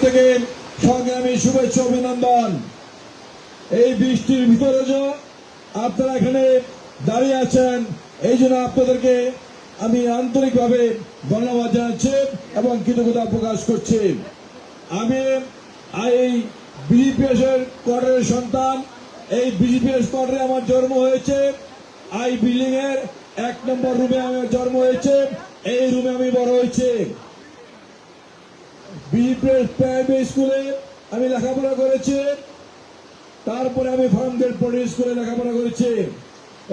থেকে সংগ্রামী শুভেচ্ছা অভিনন্দন। এই বৃষ্টির ভিতরে যে আপনারা এখানে দাঁড়িয়ে আছেন, এই জন্য আপনাদেরকে আমি আন্তরিকভাবে ধন্যবাদ জানাচ্ছি এবং কৃতজ্ঞতা প্রকাশ করছি। আমি এই বিজিপিএস এর কোয়ার্টারের সন্তান। এই বিজিপিএস কোয়ার্টারে আমার জন্ম হয়েছে। আই বিল্ডিং এর 1 নম্বর রুমে আমার জন্ম হয়েছে। এই রুমে আমি বড় হয়েছি। বিজিপিএস প্রাইমারি স্কুলে আমি লেখাপড়া করেছি। তারপরে আমি ফার্মগেট পল্লী স্কুলে লেখাপড়া করেছি।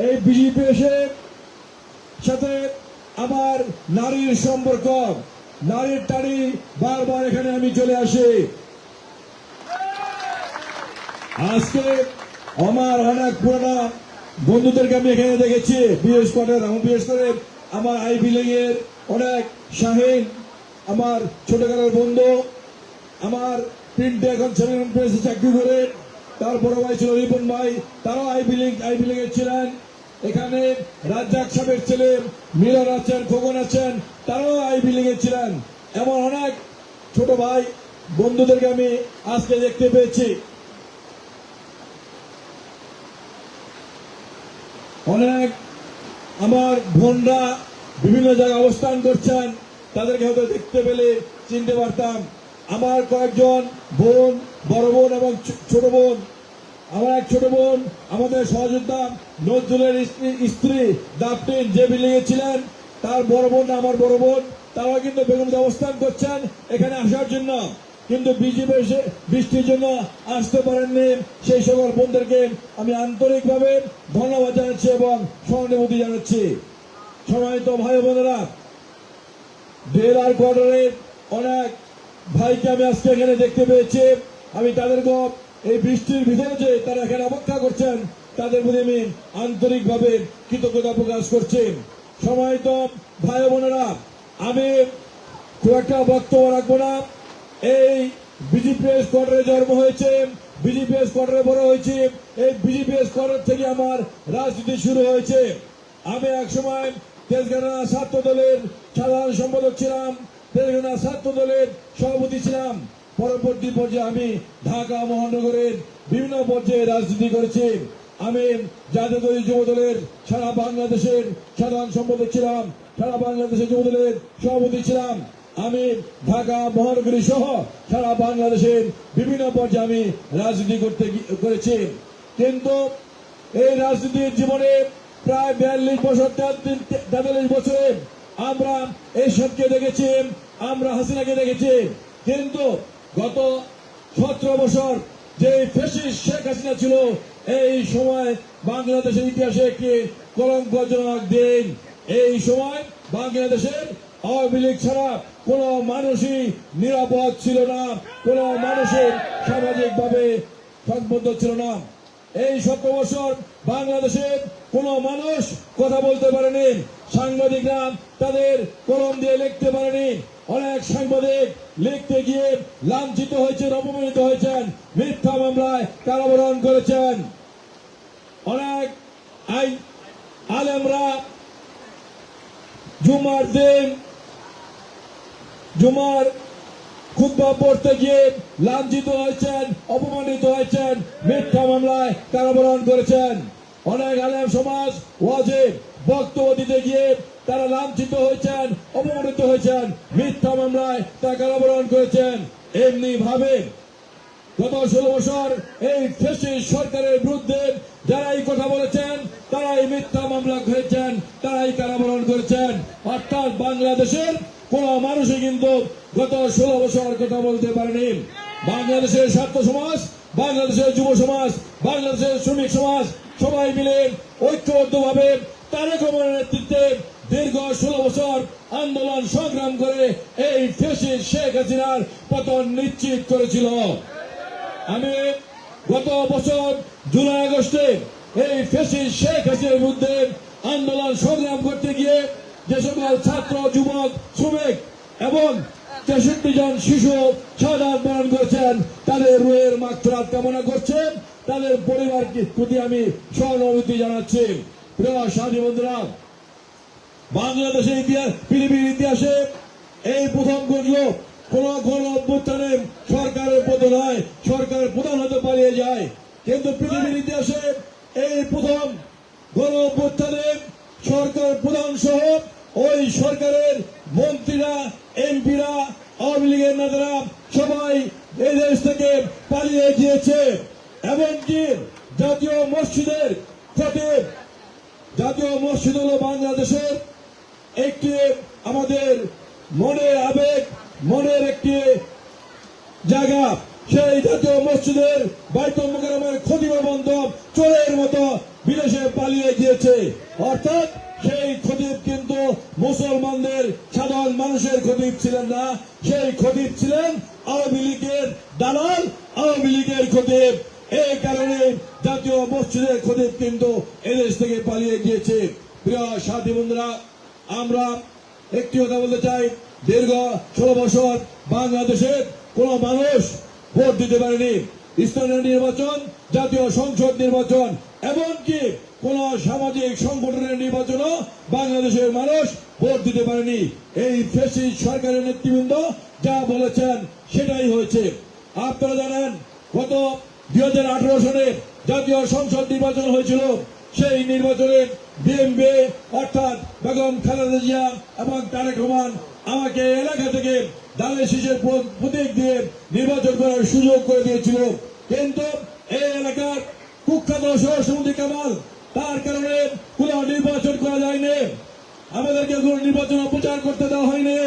এই বিজিপিএস এর সাথে আমার নারীর সম্পর্ক, নারীর টানি বারবার এখানে আমি চলে আসি। আজকে আমার অনেক পুরোনো বন্ধুদেরকে আমি এখানে দেখেছি। বিশেষ করে আমার আই বিল্ডিং এর অনেক শাহীন, আমার ছোটকালের বন্ধু, আমার প্রিন্টে এখন সেভেন প্রেসে চাকরি করে, তার বড় ভাই ছিল রিপন ভাই, তারাও আই বিল্ডিং এর ছিলেন। এখানে রাজ্জাক সাহেবের ছেলে মিলন আছেন, খোকন আছেন, তারাও আই বিল্ডিং এর ছিলেন। এমন অনেক ছোট ভাই বন্ধুদেরকে আমি আজকে দেখতে পেয়েছি। অনেক আমার বোনরা বিভিন্ন জায়গায় অবস্থান করছেন, তাদেরকে হয়তো দেখতে পেলে চিনতে পারতাম। আমার কয়েকজন বোন, বড় বোন এবং ছোট বোন, আমার এক ছোট বোন আমাদের সহযোদ্ধা নজরুলের স্ত্রী দাপটিন যে বিল্ডিং এ ছিলেন, তার বড় বোন, আমার বড় বোন, তারাও কিন্তু বেগমে অবস্থান করছেন এখানে আসার জন্য, কিন্তু বিজিবি বৃষ্টির জন্য আসতে পারেননি। সেই সকল বোনদেরকে আমি আন্তরিকভাবে ধন্যবাদ জানাচ্ছি এবং সহানুভূতি জানাচ্ছি। সম্মানিত ভাই বোনেরা, ডেলার কোয়ার্টারের অনেক ভাইকে আমি আজকে এখানে দেখতে পেয়েছি। আমি তাদেরকে এই বৃষ্টির ভিতরে যে তারা এখানে অপেক্ষা করছেন, তাদের প্রতি আমি আন্তরিকভাবে কৃতজ্ঞতা প্রকাশ করছি। সম্মানিত ভাই বোনেরা, আমি খুব একটা বক্তব্য রাখবো না। এই বিজিপিএস কোয়ার্টারে জন্ম হয়েছে, বিজিপিএস কোয়ার্টারে বড় হয়েছে। এই বিজিপিএস কোয়ার্টার থেকে আমার রাজনীতি শুরু হয়েছে। আমি একসময় তেজগাঁও ছাত্র দলের সাধারণ সম্পাদক ছিলাম, তেজগাঁও ছাত্র দলের সভাপতি ছিলাম। পরবর্তী পর্যায়ে আমি ঢাকা মহানগরের বিভিন্ন পর্যায়ে রাজনীতি করেছি। আমি জাতীয়তাবাদী যুব দলের সারা বাংলাদেশের সাধারণ সম্পাদক ছিলাম, সারা বাংলাদেশের যুব দলের সভাপতি ছিলাম। আমি ঢাকা মহানগরী সহ সারা বাংলাদেশের বিভিন্ন পর্যায়ে আমি রাজনীতি করেছি। কিন্তু এই রাজনীতির জীবনে প্রায় 42 বছর 43 বছরে আমরা এরশাদকে দেখেছি, আমরা হাসিনাকে দেখেছি। কিন্তু গত 17 বছর যে ফ্যাসিস্ট শেখ হাসিনা ছিল, এই সময় বাংলাদেশের ইতিহাসে একটি কলঙ্কজনক দিন। এই সময় বাংলাদেশের আওয়ামী লীগ ছাড়া কোন মানুষই নিরাপদ ছিল না, কোন মানুষের সামাজিকভাবে সংবদ্ধ ছিল না। এই 17 বছর বাংলাদেশের কোন মানুষ কথা বলতে পারেনি, সাংবাদিকরা তাদের কলম দিয়ে লিখতে পারেনি। অনেক সাংবাদিক লিখতে গিয়ে লাঞ্ছিত হয়েছেন, অপমানিত হয়েছেন, মিথ্যা মামলায় কারাবরণ করেছেন। অনেক আলেমরা জুমার খুতবা পড়তে গিয়ে লাঞ্ছিত হয়েছেন, অপমানিত হয়েছেন, মিথ্যা মামলায় কারাবরণ করেছেন। অনেক আলেম সমাজ ওয়াজে বক্তব্য দিতে গিয়ে তারা লাঞ্ছিত হয়েছেন, অপমানিত হয়েছেন, মিথ্যা মামলায় তারা কারাবরণ করেছেন। এমনি ভাবে গত 16 বছর এই ফ্যাসিস্ট সরকারের বিরুদ্ধে যারাই কথা বলেছেন, তারাই মিথ্যা মামলা হয়েছেন, তারাই কারাবরণ করেছেন। অর্থাৎ বাংলাদেশের কোন মানুষই কিন্তু গত 16 বছর কথা বলতে পারেনি। বাংলাদেশের ছাত্র সমাজ, বাংলাদেশের যুব সমাজ, বাংলাদেশের শ্রমিক সমাজ সবাই মিলে ঐক্যবদ্ধভাবে তারেক রহমানের নেতৃত্বে দীর্ঘ 16 বছর আন্দোলন সংগ্রাম করে এই ফ্যাসিস্ট শেখ হাসিনার পতন নিশ্চিত করেছিল। আমি গত বছর জুলাই আগস্টে এই ফ্যাসিস্ট শেখ হাসিনার বিরুদ্ধে আন্দোলন সংগ্রাম করতে গিয়ে যে সকল ছাত্র, যুবক, শ্রমিক এবং 63 জন শিশু শাহাদাত বরণ করেছেন, তাদের রুহের মাগফিরাত কামনা করছেন, তাদের পরিবারকে প্রতি আমি সহানুভূতি জানাচ্ছি। প্রিয় সাথী বন্ধুরা, বাংলাদেশের ইতিহাস, পৃথিবীর ইতিহাসে এই প্রথম ঘটল কোন গণ অভ্যুত্থানে সরকারের পতন হয়, সরকার প্রধান হতে পালিয়ে যায়। কিন্তু পৃথিবীর ইতিহাসে এই প্রথম গণ অভ্যুত্থানে সরকার প্রধান সহ ওই সরকারের মন্ত্রীরা, এমপিরা, আওয়ামী লীগের নেতারা সবাই এই দেশ থেকে পালিয়ে গিয়েছে। এমনকি জাতীয় মসজিদের খতিব, জাতীয় মসজিদ হল বাংলাদেশের একটি আমাদের মনের আবেগ, মনের একটি জায়গা। সেই জাতীয় মসজিদের বাইতুল মুকাররমের খতিব বন্ধ চোরের মতো বিদেশে পালিয়ে গিয়েছে। অর্থাৎ সেই খতিব কিন্তু মুসলমানদের সাধারণ মানুষের খতিব ছিলেন না, সেই খতিব ছিলেন আওয়ামী লীগের দালাল, আওয়ামী লীগের খতিব। এই কারণে জাতীয় মসজিদের খতিব কিন্তু এদেশ থেকে পালিয়ে গিয়েছে। প্রিয় সাথী বন্ধুরা, আমরা একটি কথা বলতে চাই, দীর্ঘ 16 বছর বাংলাদেশের কোন মানুষ ভোট দিতে পারেনি। স্থানীয় নির্বাচন, জাতীয় সংসদ নির্বাচন, এমনকি কোন সামাজিক সংগঠনের নির্বাচনও বাংলাদেশের মানুষ ভোট দিতে পারেনি। এই ফ্যাসিস্ট সরকারের নেতৃবৃন্দ যা বলেছেন সেটাই হয়েছে। আপনারা জানেন, গত 2018 সালে জাতীয় সংসদ নির্বাচন হয়েছিল। সেই নির্বাচনে বিএনপি অর্থাৎ বেগম খালেদা জিয়া এবং তারেক রহমান আমাকে এলাকা থেকে ধানের শীষের প্রতীক দিয়ে নির্বাচন করার সুযোগ করে দিয়েছিল। কিন্তু এই এলাকার কুখ্যাত সহসভাপতি কামাল, তার কারণে কোন নির্বাচন করা যায়নি। আমাদেরকে কোন নির্বাচন প্রচার করতে দেওয়া হয়নি,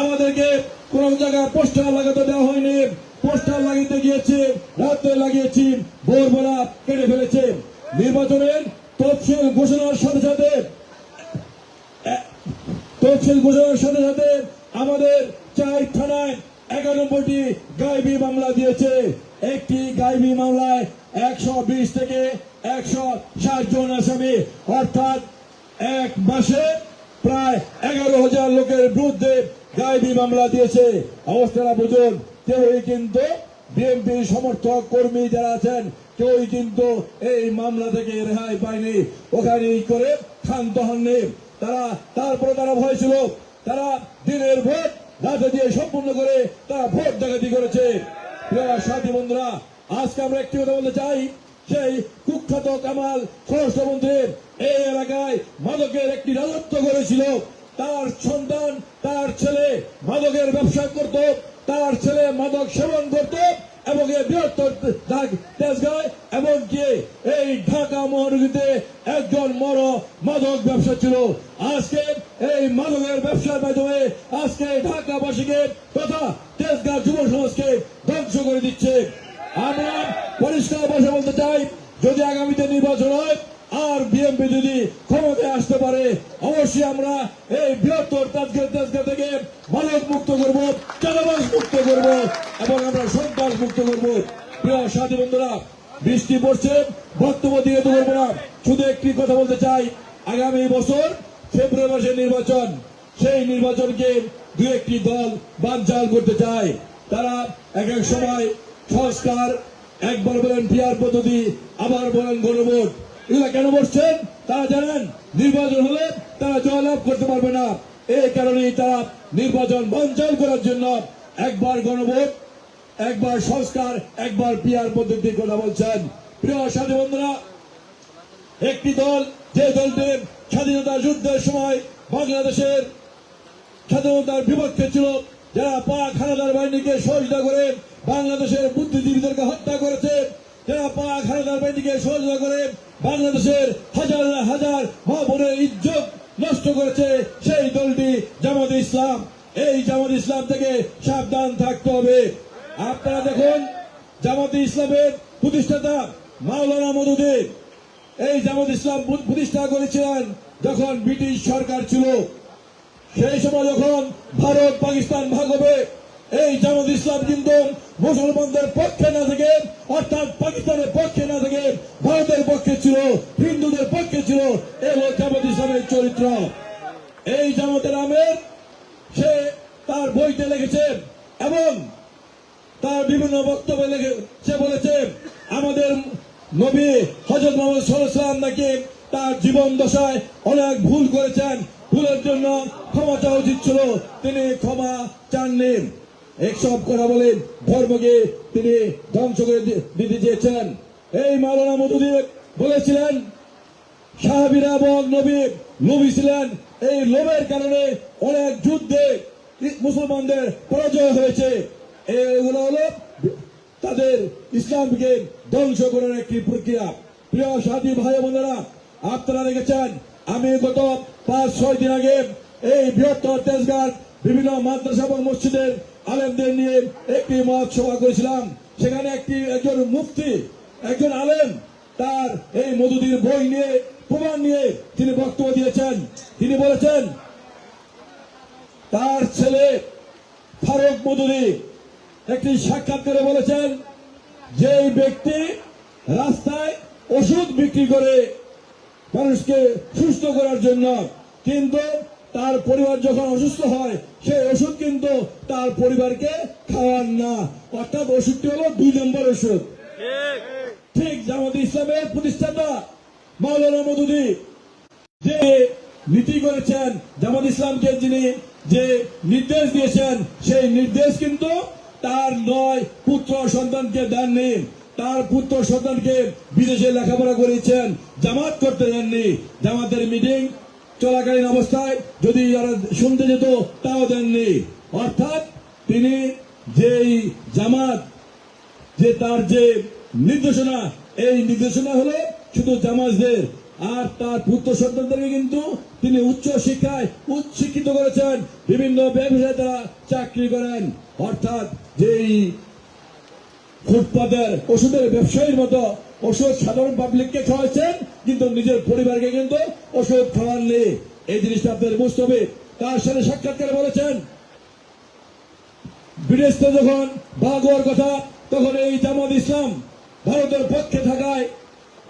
আমাদেরকে কোন জায়গায় পোস্টার লাগাতে দেওয়া হয়নি। পোস্টার লাগিয়ে গিয়েছে, রাতে লাগিয়েছি, ভোরবেলা কেটে ফেলেছে। নির্বাচনের তফসিল ঘোষণার সাথে সাথে আমাদের 4 থানায় 91টি গায়েবী মামলা দিয়েছে। একটি গায়েবী মামলায় 120 থেকে 160 জন আসামি, অর্থাৎ এক মাসে প্রায় 11,000 লোকের বিরুদ্ধে গায়েবী মামলা দিয়েছে। অবস্থাটা বুঝুন, কেউই কিন্তু বিএনপির সমর্থক কর্মী যারা আছেন কেউই কিন্তু এই মামলা থেকে রেহাই পায়নি, ওখানেই করে ক্ষান্ত হননি। তারপরে তারা ভয় ছিল, তারা দিনের ভোট রাতে দিয়ে সম্পূর্ণ করে তারা ভোট ডাকাতি করেছে। প্রিয় সাথী বন্ধুরা, আজকে আমরা একটি কথা বলতে চাই, সেই কুখ্যাত কামাল স্বরাষ্ট্রমন্ত্রী এই এলাকায় মাদকের একটি রাজত্ব করেছিল। তার সন্তান, তার ছেলে মাদকের ব্যবসা করত, তার ছেলে মাদক সেবন করত এবং এই বৃহত্তর তেজগাঁয় এমনকি এই ঢাকা মহানগরীতে একজন বড় মাদক ব্যবসা ছিল। আজকে এই মাদকের ব্যবসার মাধ্যমে আজকে ঢাকাবাসীকে তথা তেজগাঁ যুব সমাজকে ধ্বংস করে দিচ্ছে। আমরা পরিষ্কার ভাষা বলতে চাই, যদি আগামীতে নির্বাচন হয় আর বিএনপি যদি ক্ষমতায় আসতে পারে, অবশ্যই আমরা এই বৃহত্তর তেজগাঁ থেকে মাদক মুক্ত করব, চাঁদাবাজ মুক্ত করব এবং আমরা সন্ত্রাস মুক্ত করব। প্রিয় সাথী বন্ধুরা, বৃষ্টি পড়ছে, বক্তব্য দিয়ে তো করবো না, শুধু একটি কথা বলতে চাই, আগামী বছর ফেব্রুয়ারি মাসে নির্বাচন, সেই নির্বাচনকে দু একটি দল বানচাল করতে চায়। তারা এক এক সময় সংস্কার, একবার বলেন পিয়ার পদ্ধতি, আবার বলেন গণভোট। এগুলা কেন বসছেন তারা জানেন, নির্বাচন হলে তারা জয়লাভ করতে পারবে না। এই কারণেই তারা নির্বাচন বানচাল করার জন্য একবার গণভোট, একবার সংস্কার, একবার পিয়ার পদ্ধতির কথা বলছেন। প্রিয় সাথী বন্ধুরা, একটি দল, যে দলটি স্বাধীনতা যুদ্ধের সময় বাংলাদেশের স্বাধীনতার বিপক্ষে ছিল, যারা পাক হানাদার বাহিনীকে সহযোগিতা করে বাংলাদেশের বুদ্ধিজীবীদেরকে হত্যা করেছে, যারা পাক হানাদার বাহিনীকে সহযোগিতা করে বাংলাদেশের হাজার হাজার মা বোনের ইজ্জত নষ্ট করেছে, সেই দলটি জামাতে ইসলাম। এই জামাতে ইসলাম থেকে সাবধান থাকতে হবে। আপনারা দেখুন, জামাতে ইসলামের প্রতিষ্ঠাতা মাওলানা মওদুদী এই জামাত ইসলাম প্রতিষ্ঠা করেছিলেন যখন ব্রিটিশ সরকার ছিল। সেই সময় যখন ভারত পাকিস্তান ভাগ হবে, এই জামাত ইসলাম কিন্তু মুসলমানদের পক্ষে না থেকে, অর্থাৎ পাকিস্তানের পক্ষে না থেকে ভারতের পক্ষে ছিল, হিন্দুদের পক্ষে ছিল। এই হল জামাত ইসলামের চরিত্র। এই জামাতের আমির সে তার বইতে লিখেছে এবং তার বিভিন্ন বক্তব্যে সে বলেছে, আমাদের নবী হযরত মুহাম্মদ সাল্লাল্লাহু আলাইহি ওয়াসাল্লাম নাকি তার জীবন দশায় অনেক ভুল করেছেন, ভুলের জন্য ক্ষমা চাওয়া উচিত ছিল, তিনি ক্ষমা চাননি। এইসব কথা বলে ধর্মকে তিনি ধ্বংস করে দিতে চেয়েছেন। এই মাওলানা মওদুদী বলেছিলেন সাহাবীরা এবং নবী লোভী ছিলেন, এই লোভের কারণে অনেক যুদ্ধে মুসলমানদের পরাজয় হয়েছে। এগুলো হলো তাদের ইসলামকে ধ্বংস করার একটি প্রক্রিয়া। প্রিয় সাথী ভাই বোনেরা, আপনারা দেখেছেন আমি গত 5-6 দিন আগে এই বৃহত্তর তেজগাঁর বিভিন্ন মাদ্রাসা এবং মসজিদের আলেমদের নিয়ে একটি মত সভা করেছিলাম। সেখানে একজন মুফতি, একজন আলেম তার এই মওদুদীর বই নিয়ে প্রমাণ নিয়ে তিনি বক্তব্য দিয়েছেন। তিনি বলেছেন তার ছেলে ফারুক মওদুদী একটি সাক্ষাৎকারে বলেছেন যে ব্যক্তি রাস্তায় ওষুধ বিক্রি করে মানুষকে সুস্থ করার জন্য, কিন্তু তার পরিবার যখন অসুস্থ হয় সেই ওষুধ কিন্তু তার পরিবারকে খাওয়ান না, অর্থাৎ ওষুধটি হলো 2 নম্বর ওষুধ। ঠিক জামাত ইসলামের প্রতিষ্ঠাতা মাওলানা মওদুদী যে নীতি করেছেন, জামাত ইসলামকে যিনি যে নির্দেশ দিয়েছেন সেই নির্দেশ কিন্তু তার 9 পুত্র সন্তানকে দেননি। তার পুত্র সন্তানকে বিদেশে লেখাপড়া করেছেন, জামাত করতে দেননি। জামাতের মিটিং চলাকালীন অবস্থায় যদি যারা শুনতে যেত তাও দেননি। অর্থাৎ তিনি যেই জামাত যে তার যে নির্দেশনা, এই নির্দেশনা হলো শুধু জামাতদের, আর তার পুত্র সন্তানদেরকে কিন্তু তিনি উচ্চ শিক্ষায় উচ্চশিক্ষিত করেছেন, বিভিন্ন ব্যবসায় তারা চাকরি করেন। অর্থাৎ যেই ফুটপাতের ওষুধের ব্যবসায়ীর মতো ওষুধ সাধারণ পাবলিককে খাওয়াচ্ছেন, কিন্তু নিজের পরিবারকে কিন্তু ওষুধ খাওয়াননি। এই জিনিসটা আপনাদের বুঝতে হবে। তার সাথে সাক্ষাৎকারে বলেছেন বিদেশে যখন ভাগ হওয়ার কথা, তখন এই জামাত ইসলাম ভারতের পক্ষে থাকায়,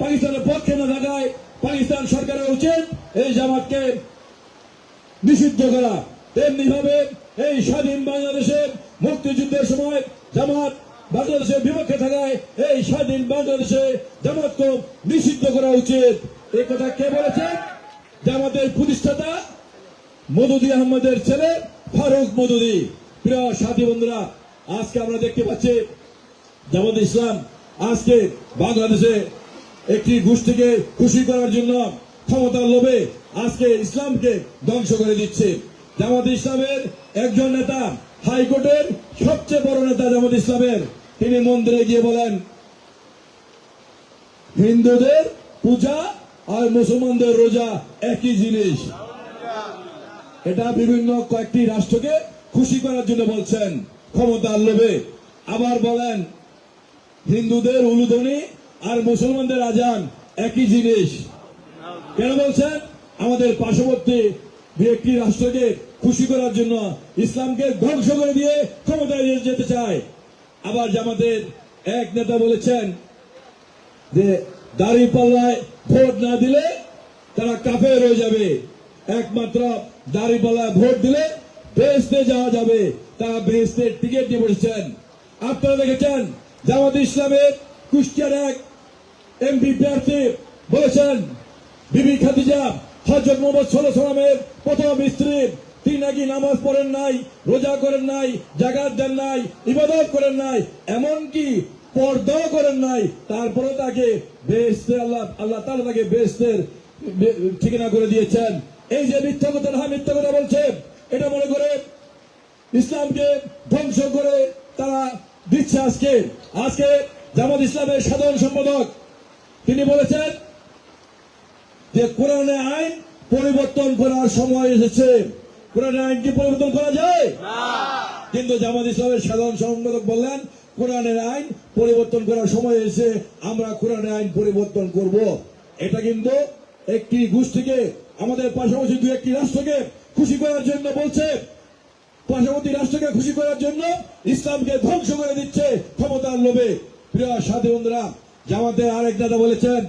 পাকিস্তানের পক্ষে না থাকায় পাকিস্তান সরকারের উচিত এই জামাতকে নিষিদ্ধ করা। তেমনি ভাবে এই স্বাধীন বাংলাদেশের মুক্তিযুদ্ধের সময় জামাত বাংলাদেশের বিপক্ষে থাকায় এই স্বাধীন বাংলাদেশে জামাতকে নিষিদ্ধ করা উচিত। এই কথা কে বলেছেন? জামাতের প্রতিষ্ঠাতা মওদুদী আহমদের ছেলে ফারুক মওদুদী। প্রিয় সাথী বন্ধুরা, আজকে আমরা দেখতে পাচ্ছি জামাত ইসলাম আজকে বাংলাদেশে একটি গোষ্ঠীকে খুশি করার জন্য ক্ষমতার লোভে আজকে ইসলামকে ধ্বংস করে দিচ্ছে। জামাত ইসলামের একজন নেতা, হাইকোর্টের সবচেয়ে বড় নেতা জামাত ইসলামের, তিনি মন্দিরে গিয়ে বলেন হিন্দুদের পূজা আর মুসলমানদের রোজা একই জিনিস। এটা বিভিন্ন কয়েকটি রাষ্ট্রকে খুশি করার জন্য বলছেন ক্ষমতার লোভে। আবার বলেন হিন্দুদের উলুধ্বনি আর মুসলমানদের আজান একই জিনিস। কেন বলছেন? আমাদের পার্শ্ববর্তী একটি রাষ্ট্রকে খুশি করার জন্য, ইসলামকে ধ্বংস করে দিয়ে ক্ষমতায় যেতে চায়। আবার জামাতের এক নেতা বলেছেন যে দাঁড়িপাল্লায় ভোট না দিলে তারা কাফের হয়ে যাবে, একমাত্র দাঁড়িপাল্লায় ভোট দিলে বেহেশতে যাওয়া যাবে। তারা বেহেশতের টিকিট নিয়ে বসেছেন। আপনারা দেখেছেন জামাত ইসলামের কুষ্টিয়ার এক এমপি প্রার্থী বলেছেন বিবি খাদিজা হযরত মুহাম্মদ সাল্লাল্লাহু আলাইহি ওয়াসাল্লামের প্রথম স্ত্রী, তিনি নাকি নামাজ পড়েন নাই, রোজা করেন নাই, যাকাত দেন নাই, ইবাদত করেন নাই, এমনকি পর্দাও করেন নাই, তারপরে তাকে বেহেশতে আল্লাহ তাআলা তাকে বেহেশতের ঠিকানা করে দিয়েছেন। এই যে মিথ্যা কথা বলছে, এটা মনে করে ইসলামকে ধ্বংস করে তারা দিচ্ছে। আজকে জামাত ইসলামের সাধারণ সম্পাদক তিনি বলেছেন যে কোরআনের আইন পরিবর্তন করার সময় এসেছে। কোরআনের আইন কি পরিবর্তন করা যায়? কিন্তু জামাত ইসলামের সাধারণ সম্পাদক বললেন কোরআনের আইন পরিবর্তন করার সময় এসে আমরা কোরআনের আইন পরিবর্তন করব। এটা কিন্তু একটি গোষ্ঠীকে, আমাদের পাশাপাশি 2-1টি রাষ্ট্রকে খুশি করার জন্য বলছে, পার্শ্ববর্তী রাষ্ট্রকে খুশি করার জন্য ইসলামকে ধ্বংস করে দিচ্ছে ক্ষমতার লোভে। প্রিয় সাথী বন্ধুরা, জামাতের আরেক নেতা বলেছেন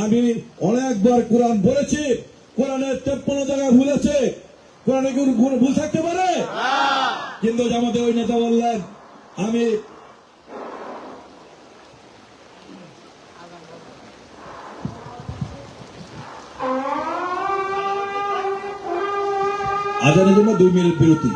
আমি অনেকবার কোরআন পড়েছি, কোরআনের 53 জায়গায় ভুল আছে, কোরআনে কি ভুল থাকতে পারে? কিন্তু জামাতের ওই নেতা বললেন আমি আজানের জন্য 2 মিনিট বিরতি।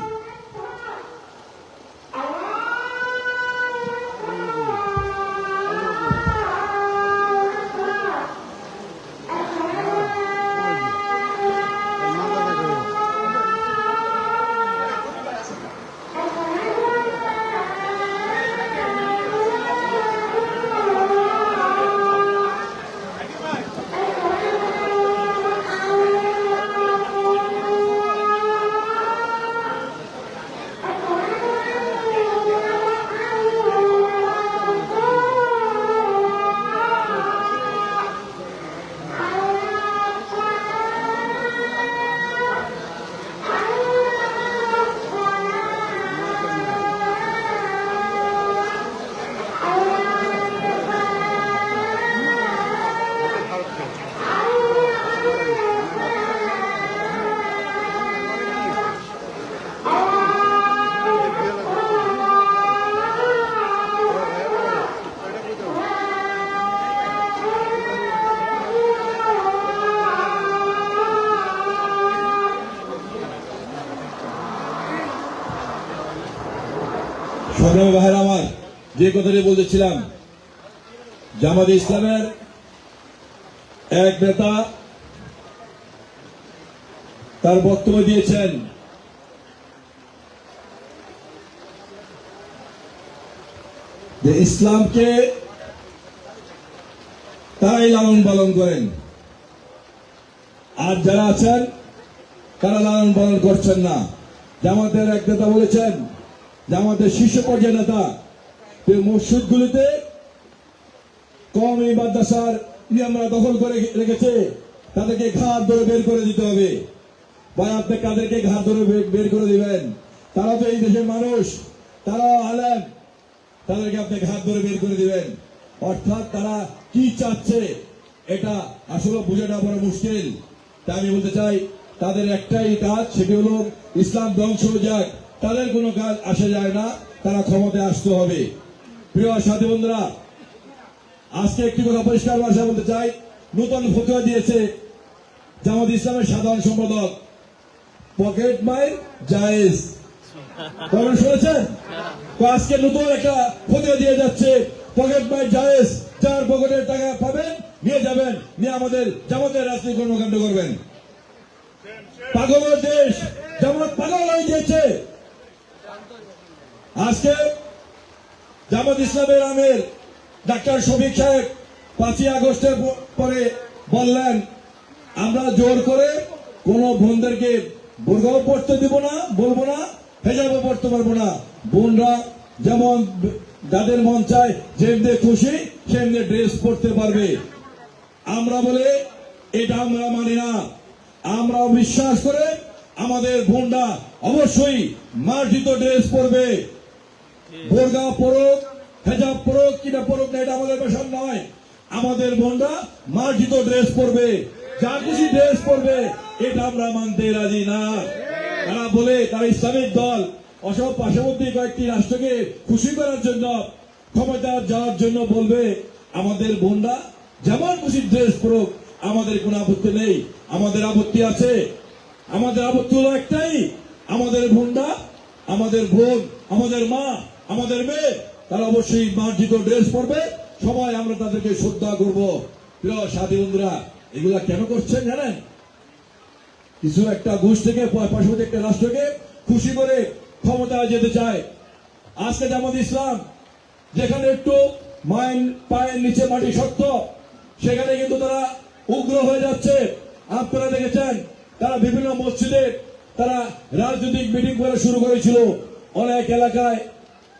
সংগ্রামী ভাইয়েরা আমার, যে কথাটি বলতেছিলাম, জামাতে ইসলামের এক নেতা তার বক্তব্য দিয়েছেন যে ইসলামকে তারাই লালন পালন করেন, আর যারা আছেন তারা লালন পালন করছেন না। জামাতের এক নেতা বলেছেন, জামাতের শীর্ষ পর্যায়ের নেতা, মসজিদগুলিতে কওমি মাদ্রাসার ইমামরা দখল করে রেখেছে, তাদেরকে ঘাট ধরে বের করে দিতে হবে। ভাই, আপনি কাদেরকে ঘাট ধরে বের করে দিবেন? তারা তো এই দেশের মানুষ, তারা আলেম, তাদেরকে আপনি ঘাট ধরে বের করে দিবেন। অর্থাৎ তারা কি চাচ্ছে এটা আসলে বোঝাটা বড় মুশকিল। তাই আমি বলতে চাই, তাদের একটাই কাজ, সেটি হলো ইসলাম ধ্বংস হয়ে যাক, তাদের কোনো কাজ আসে যায় না, তারা ক্ষমতায় আসতে হবে। প্রিয় সাথী বন্ধুরা, আজকে একটি কথা পরিষ্কার ভাষা বলতে চাই, নতুন ফতোয়া দিয়েছে জামাত ইসলামের সাধারণ সম্পাদক, পকেট মার জায়েজ। কখন শুনেছেন? আজকে নতুন একটা ফতোয়া দিয়ে যাচ্ছে, পকেট মার জায়েজ, যার পকেটের টাকা পাবেন নিয়ে যাবেন, নিয়ে আমাদের জামাতের রাজনৈতিক কর্মকাণ্ড করবেন। পাগলের দেশ, জামাত পাগল হয়ে গিয়েছে। আজকে জামাত ইসলামের আমির ডাক্তার শফিক সাহেব 5ই আগস্টের পরে বললেন, আমরা জোর করে কোন বোনদেরকে বোরকাও পড়তে দিব না, বলবো না, হেজাবও পড়তে পারবো না। বোনরা যেমন যাদের মন চায় যেমনি খুশি সেমনি ড্রেস পড়তে পারবে। আমরা বলে এটা আমরা মানি না। আমরা বিশ্বাস করে আমাদের বোনরা অবশ্যই মার্জিত ড্রেস পরবে। বোরকা পরুক, হেজাব পরুক কিনা পরুক না, এটা আমাদের পেশার নয়। আমাদের বোনরা মার্জিত ড্রেস পরবে, যা খুশি ড্রেস পরবে, এটা আমরা মানতে রাজি না। তারা বলে, তারা ইসলামিক দল অসব পার্শ্ববর্তী কয়েকটি রাষ্ট্রকে খুশি করার জন্য, ক্ষমতা যাওয়ার জন্য বলবে আমাদের বোনরা যেমন খুশি ড্রেস পরুক, আমাদের কোনো আপত্তি নেই। আমাদের আপত্তি আছে। আমাদের আপত্তি হলো একটাই, আমাদের বোনরা, আমাদের বোন, আমাদের মা, আমাদের মেয়ে, তারা অবশ্যই মার্জিত ড্রেস পরবে। সবাই আমরা তাদেরকে শ্রদ্ধা করব। প্রিয় সাথী বন্ধুরা, এগুলা কেন করছেন জানেন? কিছু একটা ঘুষ থেকে পার্শ্ববর্তী একটা রাষ্ট্রকে খুশি করে ক্ষমতায় যেতে চায়। আজকে জামাত ইসলাম যেখানে একটু পায়ের নিচে মাটি শক্ত, সেখানে কিন্তু তারা উগ্র হয়ে যাচ্ছে। আপনারা দেখেছেন, তারা বিভিন্ন মসজিদে তারা রাজনৈতিক মিটিং করা শুরু করেছিল। অনেক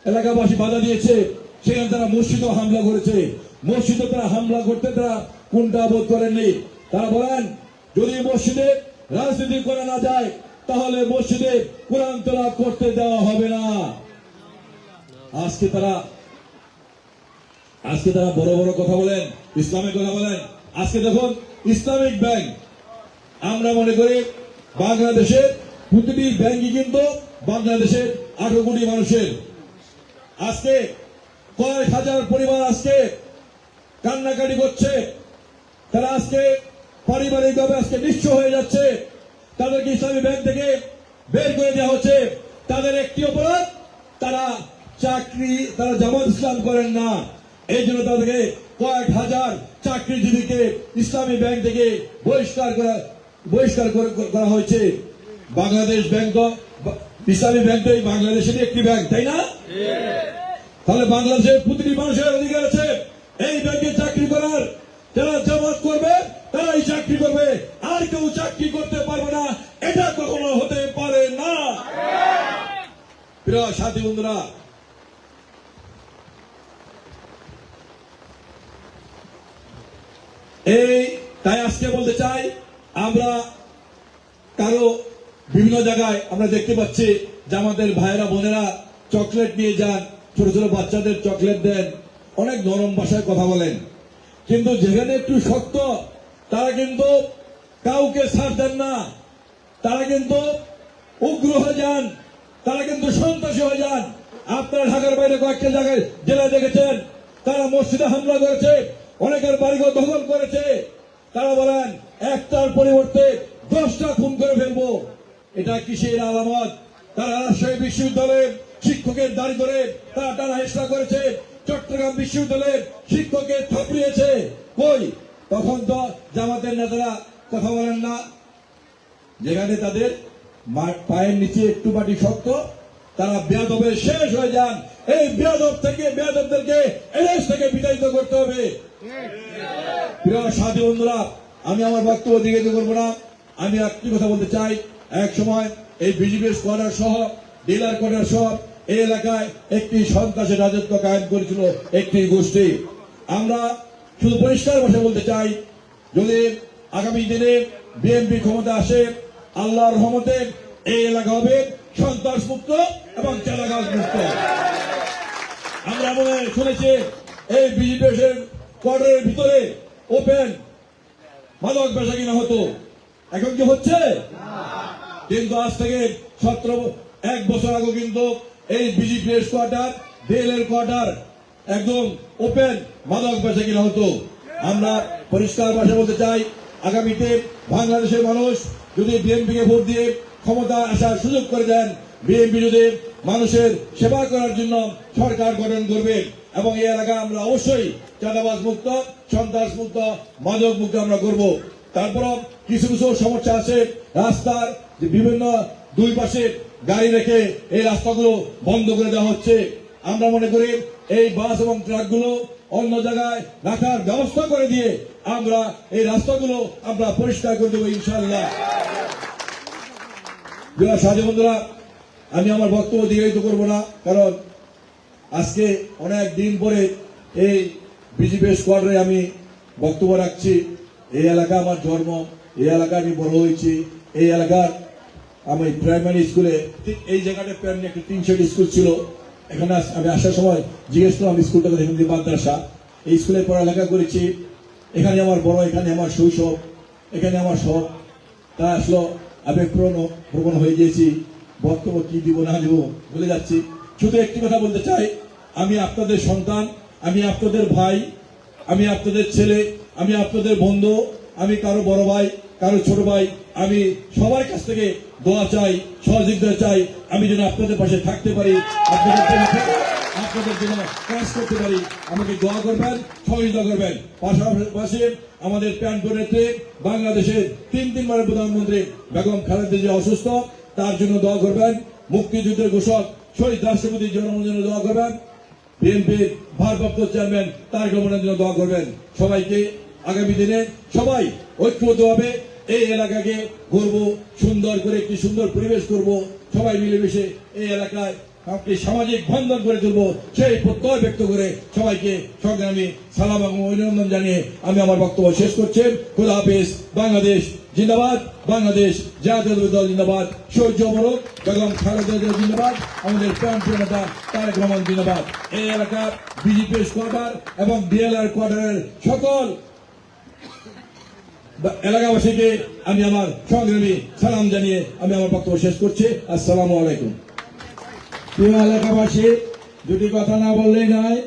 এলাকাবাসী বাধা দিয়েছে, সেখানে তারা মসজিদে হামলা করেছে। মসজিদে তারা হামলা করতে তারা কোনটা বোধ করেননি। তারা বলেন, যদি মসজিদে রাজনীতি করা না যায়, তাহলে মসজিদে কোরআন তেলাওয়াত করতে দেওয়া হবে না। আজকে তারা বড় বড় কথা বলেন, ইসলামের কথা বলেন। আজকে দেখুন, ইসলামিক ব্যাংক, আমরা মনে করি বাংলাদেশের প্রতিটি ব্যাংকই কিন্তু বাংলাদেশের 18 কোটি মানুষের। আজকে কয়েক হাজার পরিবার আজকে কান্নাকাটি করছে। তারা আজকে পারিবারিকভাবে আজকে নিঃস্ব হয়ে যাচ্ছে। তাদেরকে ইসলামী ব্যাংক থেকে বের করে দেওয়া হচ্ছে। তাদের একটি অপরাধ, তারা জামাত ইসলাম করেন না। এই জন্য তাদেরকে কয়েক হাজার চাকরিজীবীকে ইসলামী ব্যাংক থেকে বহিষ্কার করা হয়েছে। বাংলাদেশ ব্যাংক, ইসলামী ব্যাংকটাই বাংলাদেশের একটি ব্যাংক, তাই না? তাহলে বাংলাদেশের প্রতিটি মানুষের অধিকার আছে এই ব্যাংকে চাকরি করার। যারা জামাত করবে তারাই চাকরি করবে, আর কেউ চাকরি করতে পারবে না। এটা কখনো হতে পারে না। প্রিয় সাথী বন্ধুরা, তাই আজকে বলতে চাই, আমরা কারো বিভিন্ন জায়গায় আমরা দেখতে পাচ্ছি যে আমাদের ভাইয়েরা বোনেরা চকলেট নিয়ে যান, ছোট ছোট বাচ্চাদের চকলেট দেন, অনেক নরম ভাষায় কথা বলেন। কিন্তু যেখানে একটু শক্ত, তারা কিন্তু কাউকে ছাড় দেন না। তারা কিন্তু উগ্র হয়ে যান, তারা কিন্তু সন্ত্রাসী হয়ে যান। আপনারা ঢাকার বাইরে কয়েকটা জায়গায় জেলায় দেখেছেন, তারা মসজিদে হামলা করেছে, অনেকের বাড়িঘর দখল করেছে। তারা বলেন একটার পরিবর্তে 10টা খুন করে ফেলবো। এটা কিসের আলামত? তারা রাজশাহী বিশ্ববিদ্যালয়ে শিক্ষকের দাড়ি ধরে তারা টানা হেসরা করেছে, চট্টগ্রাম বিশ্ববিদ্যালয়ের শিক্ষকের থাপড়িয়েছে। কই তখন তো জামাতের নেতারা কথা বলেন না। যেখানে তাদের পায়ের নিচে একটু মাটি শক্ত, তারা বেয়াদবের শেষ হয়ে যান। এই বেয়াদবদেরকে এদেশ থেকে বিতাড়িত করতে হবে। প্রিয় সাথী বন্ধুরা, আমি আমার বক্তব্য দীর্ঘায়িত করবো না। আমি একটি কথা বলতে চাই, এক সময় এই বিজেপি কোয়ার্টার সহ ডিলার কোয়ার্টার সহ এই এলাকায় একটি সন্ত্রাসের রাজত্ব কায়েম করেছিল একটি গোষ্ঠী। আমরা শুধু পরিষ্কার ভাষায় বলতে চাই, যদি আগামী দিনে বিএনপি ক্ষমতা আসে, আল্লাহর রহমতে এই এলাকা হবে সন্ত্রাস মুক্ত এবং চাঁদাবাজ মুক্ত। আমরা মনে শুনেছি এই বিজেপি কোয়ার্টারের ভিতরে ওপেন মাদক বেচা কিনা হতো, এখন কি হচ্ছে? কিন্তু আজ থেকে 1 বছর আগে কিন্তু এই বিজেপি কোয়ার্টার, ডিএলএর কোয়ার্টার একদম ওপেন মাদক বেচা কিনা হতো। আমরা পরিষ্কার ভাষায় বলতে চাই, আগামীতে বাংলাদেশের মানুষ যদি বিএনপিকে ভোট দিয়ে ক্ষমতা আসার সুযোগ করে দেন, বিএনপি যদি মানুষের সেবা করার জন্য সরকার গঠন করবে এবং এই এলাকা আমরা অবশ্যই চাঁদাবাজ মুক্ত, সন্ত্রাস মুক্ত, মাদক মুক্ত আমরা করব। তারপর কিছু কিছু সমস্যা আছে, রাস্তার যে বিভিন্ন দুই পাশে গাড়ি রেখে এই রাস্তাগুলো বন্ধ করে দেওয়া হচ্ছে। আমরা মনে করি এই বাস এবং ট্রাকগুলো অন্য জায়গায় রাখার ব্যবস্থা করে দিয়ে আমরা এই রাস্তাগুলো আমরা পরিষ্কার করে দেবো ইনশাআল্লাহ। সাথী বন্ধুরা, আমি আমার বক্তব্য দীর্ঘায়িত করবো না, কারণ আজকে অনেক দিন পরে এই বিজেপি স্কোয়াডে আমি বক্তব্য রাখছি। এই এলাকা আমার জন্ম, এই এলাকায় আমি বড় হয়েছি। এই এলাকার আমি প্রাইমারি স্কুলে ঠিক এই জায়গাটা প্রাইমারি একটা 3 স্কুল ছিল। এখানে আমি আসার সময় জিজ্ঞেস করলাম স্কুলটা এখান থেকে মাদ্রাসা। এই স্কুলে পড়ালেখা করেছি, এখানে আমার বড়, এখানে আমার শৈশব, এখানে আমার সব। তা আসলো আমি প্রবণ হয়ে গিয়েছি, বক্তব্য কি দিব না দিব ভুলে যাচ্ছি। শুধু একটি কথা বলতে চাই, আমি আপনাদের সন্তান, আমি আপনাদের ভাই, আমি আপনাদের ছেলে, আমি আপনাদের বন্ধু, আমি কারো বড় ভাই, কারো ছোট ভাই। আমি সবার কাছ থেকে দোয়া চাই, সহযোগিতা চাই, আমি যেন আপনাদের পাশে থাকতে পারি, আপনাদের জন্য কাজ করতে পারি। আমাকে দোয়া করবেন, সহযোগিতা করবেন। পাশাপাশি আমাদের প্যান্টো নেত্রী, বাংলাদেশের 3বারের প্রধানমন্ত্রী বেগম খালেদা জিয়া অসুস্থ, তার জন্য দোয়া করবেন। মুক্তিযুদ্ধের ঘোষক শহীদ রাষ্ট্রপতির জন্মের জন্য দোয়া করবেন। বিএনপির ভারপ্রাপ্ত চেয়ারম্যান তারেক রহমানের জন্য দোয়া করবেন। সবাইকে আগামী দিনে সবাই ঐক্যবদ্ধভাবে এই এলাকাকে গড়ব, সুন্দর করে একটি সুন্দর পরিবেশ করব, সবাই মিলেমিশে এই এলাকায় একটি সামাজিক বন্ধন করে তুলব, সেই প্রত্যয় ব্যক্ত করে সবাইকে সংগ্রামী সালাম এবং অভিনন্দন জানিয়ে আমি আমার বক্তব্য শেষ করছি। খোদা হাফেজ। বাংলাদেশ জিন্দাবাদ, বাংলাদেশ জাতীয়তাবাদী দল জিন্দাবাদ, শহীদ অমরক বেগম খালেদা জিয়া জিন্দাবাদ, আমাদের প্রাণপ্রিয় নেতা তারেক রহমান জিন্দাবাদ। এই এলাকার বিজেপি কোয়ার্টার এবং ডিএলআর কোয়ার্টারের সকল এলাকাবাসীকে আমি আমার সংগ্রামী সালাম জানিয়ে আমি আমার বক্তব্য শেষ করছি। আসসালামু আলাইকুম। প্রিয় এলাকাবাসী, দুটি কথা না বললেই নয়।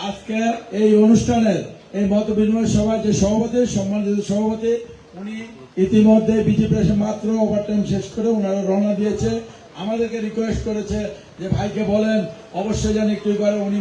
আজকে এই অনুষ্ঠানের এই মত বিনিময় সভায় যে সভাপতি, সম্মানিত সভাপতি, উনি ইতিমধ্যে বিজেপি এসে মাত্র ওভারটাইম শেষ করে ওনারা রওনা দিয়েছে। আমাদেরকে রিকোয়েস্ট করেছে যে ভাইকে বলেন অবশ্যই যেন একটু করে উনি